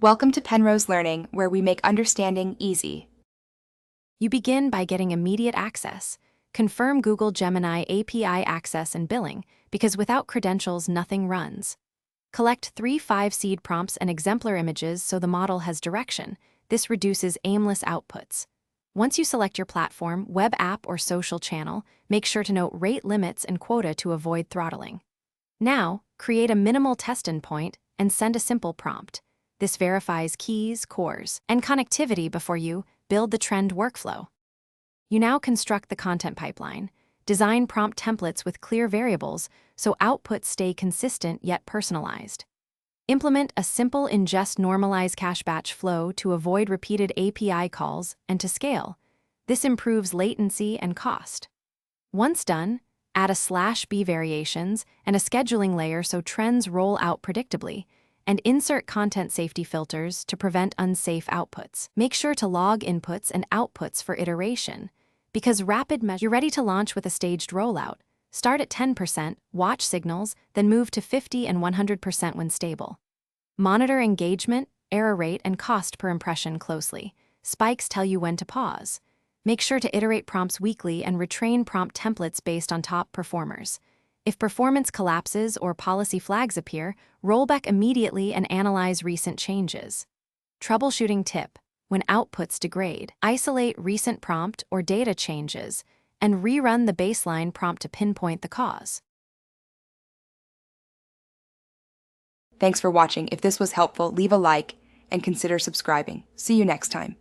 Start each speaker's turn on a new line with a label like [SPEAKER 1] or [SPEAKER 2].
[SPEAKER 1] Welcome to Penrose Learning, where we make understanding easy.
[SPEAKER 2] You begin by getting immediate access. Confirm Google Gemini API access and billing, because without credentials, nothing runs. Collect 3 5-seed prompts and exemplar images so the model has direction. This reduces aimless outputs. Once you select your platform, web app, or social channel, make sure to note rate limits and quota to avoid throttling. Now, create a minimal test endpoint and send a simple prompt. This verifies keys, cores, and connectivity before you build the trend workflow. You now construct the content pipeline. Design prompt templates with clear variables so outputs stay consistent yet personalized. Implement a simple ingest normalize cache batch flow to avoid repeated API calls and to scale. This improves latency and cost. Once done, add a /b variations and a scheduling layer so trends roll out predictably, and insert content safety filters to prevent unsafe outputs. Make sure to log inputs and outputs for iteration. Because you're ready to launch with a staged rollout. Start at 10%, watch signals, then move to 50 and 100% when stable. Monitor engagement, error rate, and cost per impression closely. Spikes tell you when to pause. Make sure to iterate prompts weekly and retrain prompt templates based on top performers. If performance collapses or policy flags appear, roll back immediately and analyze recent changes. Troubleshooting tip: when outputs degrade, isolate recent prompt or data changes and rerun the baseline prompt to pinpoint the cause.
[SPEAKER 1] Thanks for watching. If this was helpful, leave a like and consider subscribing. See you next time.